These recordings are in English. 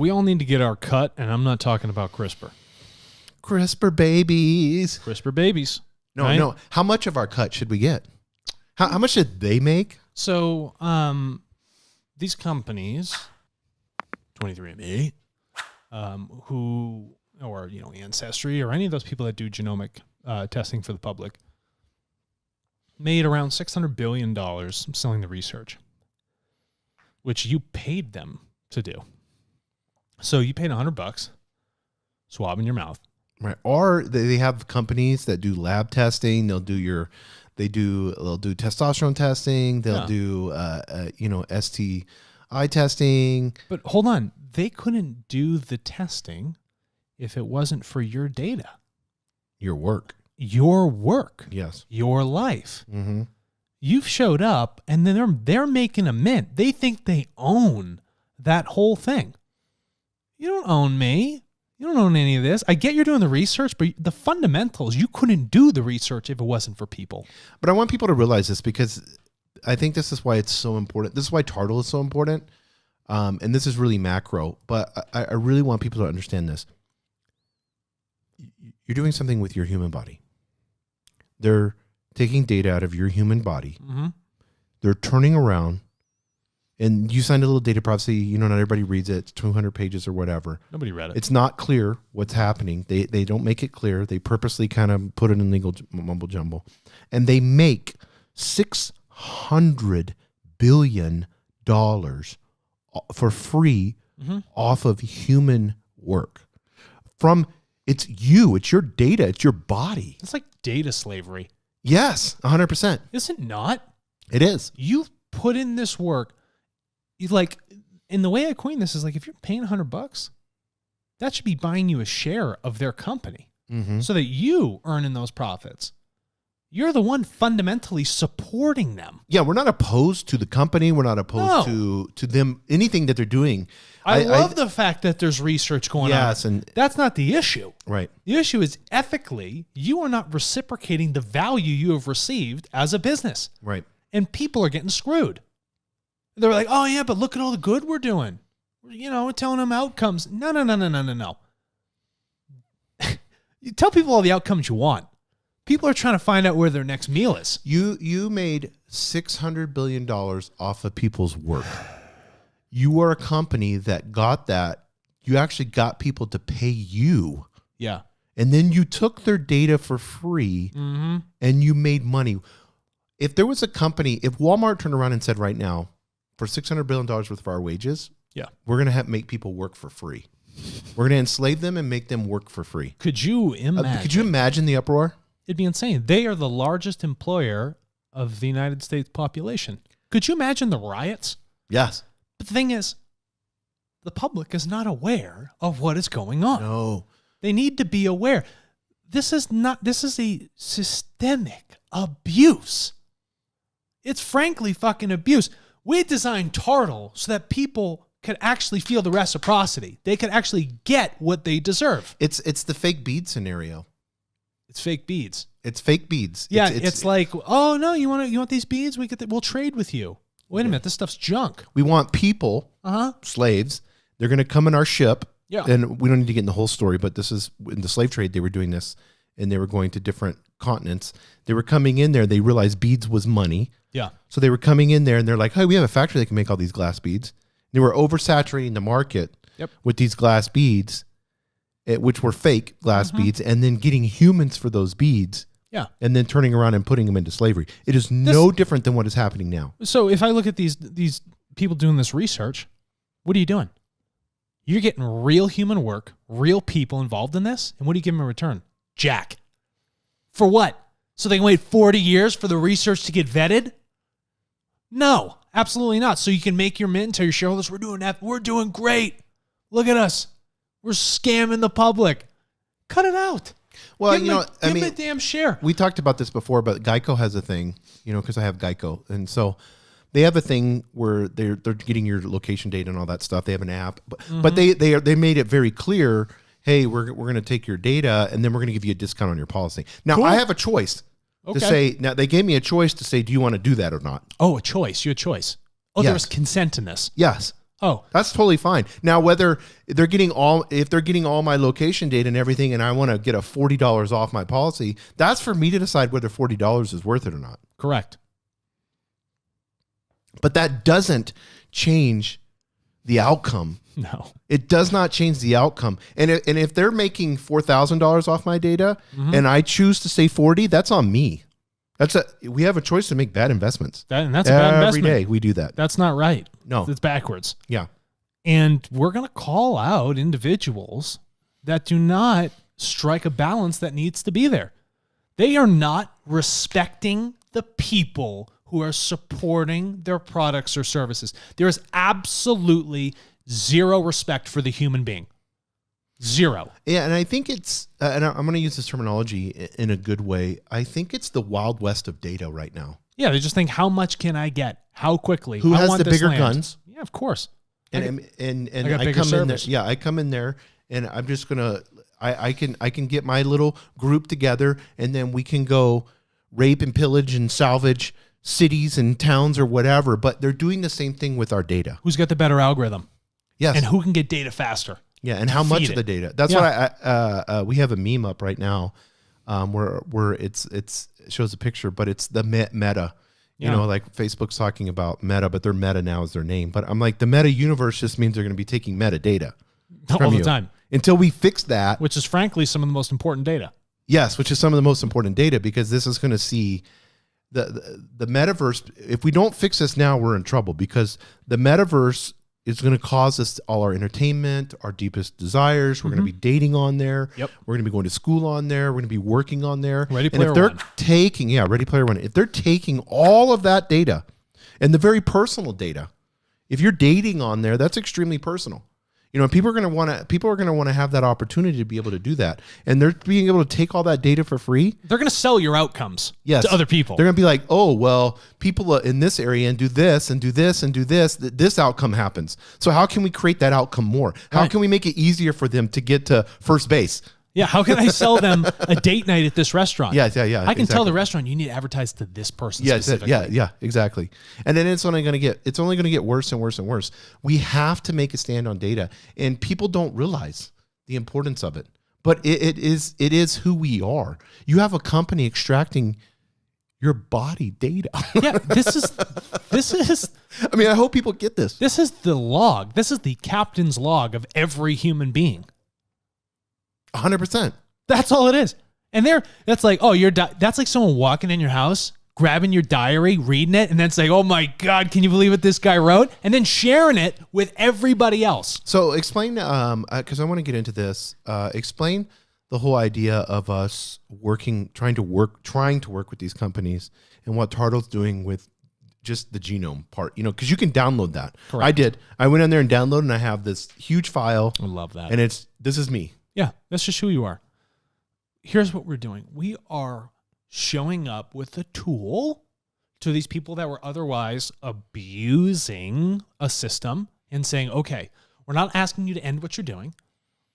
we all need to get our cut, and I'm not talking about CRISPR. CRISPR babies. CRISPR babies. No, right? no. How much of our cut should we get? How much did they make? So these companies, 23andMe, or Ancestry, or any of those people that do genomic testing for the public, made around $600 billion selling the research, which you paid them to do. So you paid $100, swab in your mouth. Right. Or they have companies that do lab testing. They'll do testosterone testing. They'll do STI testing. But hold on, they couldn't do the testing if it wasn't for your data. Your work. Yes. Your life. Mm-hmm. You've showed up, and then they're making a mint. They think they own that whole thing. You don't own me. You don't own any of this. I get you're doing the research, but the fundamentals, you couldn't do the research if it wasn't for people. But I want people to realize this, because I think this is why it's so important. This is why Tartle is so important. And this is really macro, but I really want people to understand this. You're doing something with your human body. They're taking data out of your human body. Mm-hmm. They're turning around, and you signed a little data privacy. Not everybody reads it. It's 200 pages or whatever. Nobody read it. It's not clear what's happening. They don't make it clear. They purposely kind of put it in legal mumble jumble, and they make $600 billion for free off of human work. It's your data, it's your body. It's like data slavery. Yes, 100%. Is it not? It is. You put in this work. And the way I coined this is if you're paying $100, that should be buying you a share of their company so that you earn in those profits. You're the one fundamentally supporting them. Yeah, we're not opposed to the company. We're not opposed to them, anything that they're doing. I love the fact that there's research going on. Yes, and that's not the issue. Right. The issue is ethically, you are not reciprocating the value you have received as a business. Right. And people are getting screwed. They're like, oh, yeah, but look at all the good we're doing. We're telling them outcomes. No. You tell people all the outcomes you want. People are trying to find out where their next meal is. You made $600 billion off of people's work. You are a company that got that. You actually got people to pay you. Yeah. And then you took their data for free and you made money. If there was a company, if Walmart turned around and said right now, for $600 billion worth of our wages, we're going to make people work for free. We're going to enslave them and make them work for free. Could you imagine? Could you imagine the uproar? It'd be insane. They are the largest employer of the United States population. Could you imagine the riots? Yes. But the thing is, the public is not aware of what is going on. No. They need to be aware. This is a systemic abuse. It's frankly fucking abuse. We designed Tartle so that people could actually feel the reciprocity. They could actually get what they deserve. It's the fake bead scenario. It's fake beads. It's fake beads. Yeah, it's like, oh no, you want these beads? We'll trade with you. Wait a minute, this stuff's junk. We want people, slaves. They're going to come in our ship. Yeah. And we don't need to get in the whole story, but this is in the slave trade. They were doing this, and they were going to different continents. They were coming in there. They realized beads was money. Yeah. So they were coming in there, and they're like, hey, we have a factory that can make all these glass beads. They were oversaturating the market with these glass beads, which were fake glass beads, and then getting humans for those beads. Yeah. And then turning around and putting them into slavery. It is no different than what is happening now. So if I look at these people doing this research, what are you doing? You're getting real human work, real people involved in this, and what do you give them in return? Jack. For what? So they can wait 40 years for the research to get vetted? No, absolutely not. So you can make your mint and tell your shareholders, we're doing that. We're doing great. Look at us. We're scamming the public. Cut it out. Well, give them a damn share. We talked about this before, but Geico has a thing, because I have Geico. And so they have a thing where they're getting your location data and all that stuff. They have an app, but they made it very clear, hey, we're going to take your data and then we're going to give you a discount on your policy. Now, cool. I have a choice to say, now they gave me a choice to say, do you want to do that or not? Oh, a choice. You had a choice. Oh, yes. There was consent in this. Yes. Oh, That's totally fine. Now, whether if they're getting all my location data and everything, and I want to get a $40 off my policy, that's for me to decide whether $40 is worth it or not. correct. But that doesn't change the outcome. No. It does not change the outcome. And if they're making $4,000 off my data, and I choose to say 40, that's on me. We have a choice to make bad investments. That's a bad investment. Every day we do that. That's not right. No. It's backwards. Yeah. And we're going to call out individuals that do not strike a balance that needs to be there. They are not respecting the people who are supporting their products or services. There is absolutely zero respect for the human being. Zero. Yeah, and I think it's, and I'm going to use this terminology in a good way. I think it's the Wild West of data right now. Yeah, they just think, how much can I get? How quickly? Who I has want the this bigger land. guns? Yeah, of course. And got I bigger come in there. servers. Yeah, I come in there, and I'm just gonna. I can get my little group together, and then we can go rape and pillage and salvage cities and towns or whatever. But they're doing the same thing with our data. Who's got the better algorithm? Yes. And who can get data faster? Yeah, and how much Feed of the it. data? That's why we have a meme up right now, where it shows a picture, but it's the meta. You know, like Facebook's talking about Meta, but their Meta now is their name. But I'm like, the Meta universe just means they're going to be taking metadata All the time. until we fix that. Which is frankly some of the most important data. Yes, which is some of the most important data, because this is going to see the metaverse. If we don't fix this now, we're in trouble, because the metaverse is going to cause us all our entertainment, our deepest desires. We're going to be dating on there. Yep. We're going to be going to school on there. We're going to be working on there. Ready and Player if they're One. taking, Ready Player One. If they're taking all of that data and the very personal data, if you're dating on there, that's extremely personal. You know, people are going to want to have that opportunity to be able to do that. And they're being able to take all that data for free. They're going to sell your outcomes Yes. to other people. They're going to be like, oh, well, people in this area and do this and do this and do this, this outcome happens. So how can we create that outcome more? How can we make it easier for them to get to first base? Yeah, how can I sell them a date night at this restaurant? Yeah. I can tell the restaurant, you need to advertise to this person specifically. Yeah, exactly. And then it's only going to get worse and worse and worse. We have to make a stand on data, and people don't realize the importance of it. But it is who we are. You have a company extracting your body data. Yeah, this is I mean, I hope people get this. This is the log. This is the captain's log of every human being. 100%. That's all it is. And that's like, oh, that's like someone walking in your house, grabbing your diary, reading it, and then saying, oh my God, can you believe what this guy wrote? And then sharing it with everybody else. So explain, because I want to get into this. Explain the whole idea of us trying to work with these companies, and what Tartle's doing with just the genome part. You know, because you can download that. Correct. I did. I went in there and downloaded, and I have this huge file. I love that. And this is me. Yeah, that's just who you are. Here's what we're doing. We are showing up with a tool to these people that were otherwise abusing a system and saying, okay, we're not asking you to end what you're doing.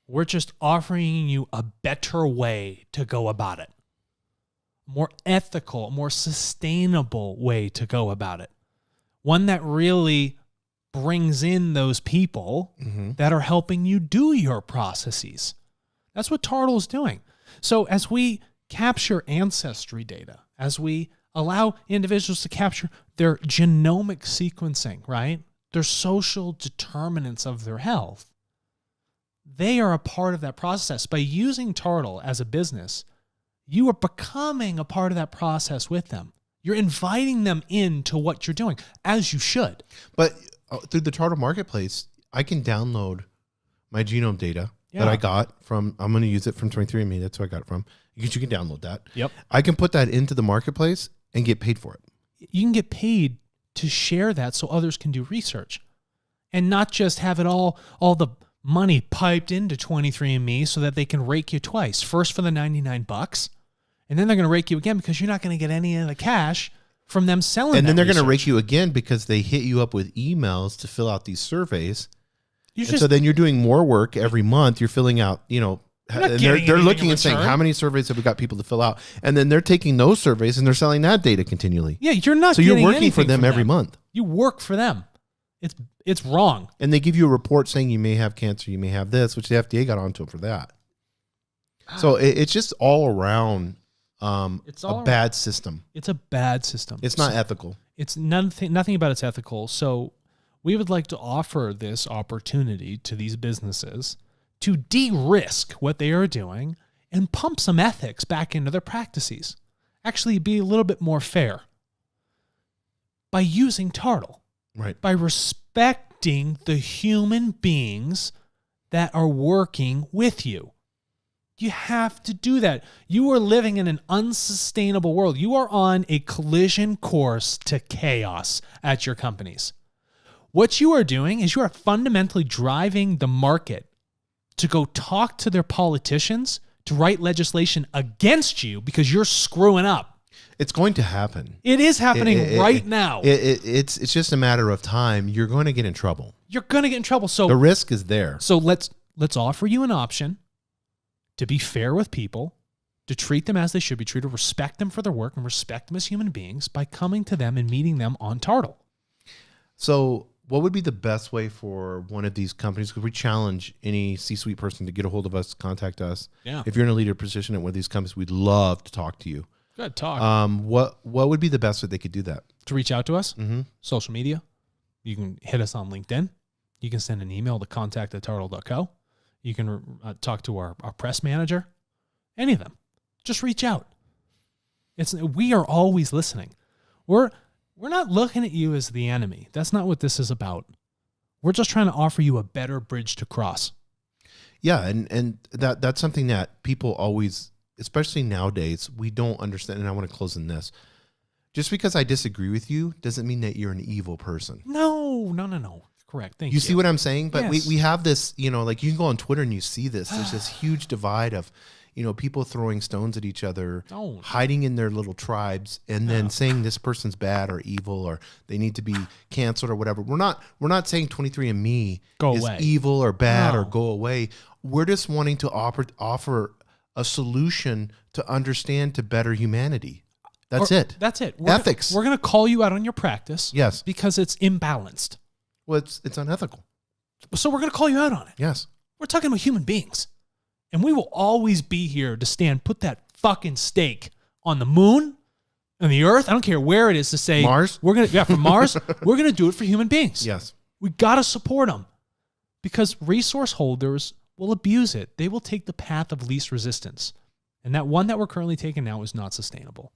We're just offering you a better way to go about it. More ethical, more sustainable way to go about it. One that really brings in those people that are helping you do your processes. That's what Tartle is doing. So as we capture ancestry data, as we allow individuals to capture their genomic sequencing, right? Their social determinants of their health, they are a part of that process. By using Tartle as a business, you are becoming a part of that process with them. You're inviting them into what you're doing, as you should. But through the Tartle Marketplace, I can download my genome data that I got from, I'm going to use it from 23andMe. That's where I got it from. You can download that. Yep. I can put that into the marketplace and get paid for it. You can get paid to share that so others can do research and not just have it all the money piped into 23andMe so that they can rake you twice. First for the $99, and then they're going to rake you again because you're not going to get any of the cash from them selling. And then they're going to research. rake you again because they hit you up with emails to fill out these surveys. You So then you're doing more work every month. You're filling out, you know, and they're looking and saying, how many surveys have we got people to fill out? And then they're taking those surveys and they're selling that data continually. Yeah, you're not. So you're getting working anything for them every month. You work for them. It's wrong. And they give you a report saying you may have cancer, you may have this, which the FDA got onto them for that. So it's just all around a bad system. It's a bad system. It's not ethical. It's nothing about it's ethical. So we would like to offer this opportunity to these businesses to de-risk what they are doing and pump some ethics back into their practices. Actually be a little bit more fair by using Tartle. Right. By respecting the human beings that are working with you. You have to do that. You are living in an unsustainable world. You are on a collision course to chaos at your companies. What you are doing is you are fundamentally driving the market to go talk to their politicians to write legislation against you because you're screwing up. It's going to happen. It is happening right now. It's just a matter of time. You're going to get in trouble. You're going to get in trouble. So the risk is there. So let's offer you an option to be fair with people, to treat them as they should be treated, respect them for their work, and respect them as human beings by coming to them and meeting them on Tartle. So what would be the best way for one of these companies? Because we challenge any C-suite person to get a hold of us, contact us. Yeah. If you're in a leader position at one of these companies, we'd love to talk to you. Good talk. What would be the best way they could do that? To reach out to us, Mm-hmm. social media. You can hit us on LinkedIn. You can send an email to contact@tartle.co. You can talk to our press manager. Any of them. Just reach out. We are always listening. We're not looking at you as the enemy. That's not what this is about. We're just trying to offer you a better bridge to cross. Yeah, and that's something that people always, especially nowadays, we don't understand. And I want to close in this. Just because I disagree with you doesn't mean that you're an evil person. No. Correct. Thank you. You see what I'm saying? But Yes. we have this, like you can go on Twitter and you see this. There's this huge divide of, people throwing stones at each other, Don't. hiding in their little tribes, and then saying this person's bad or evil or they need to be canceled or whatever. We're not saying 23andMe Go is away. evil or bad No. or go away. We're just wanting to offer a solution to understand to better humanity. That's it. That's it. Ethics. We're going to call you out on your practice. Yes. Because it's imbalanced. Well, it's unethical. So we're going to call you out on it. Yes. We're talking about human beings. And we will always be here to put that fucking stake on the moon, on the earth. I don't care where it is to say. Mars? For Mars. We're going to do it for human beings. Yes. We got to support them because resource holders will abuse it. They will take the path of least resistance. And that one that we're currently taking now is not sustainable.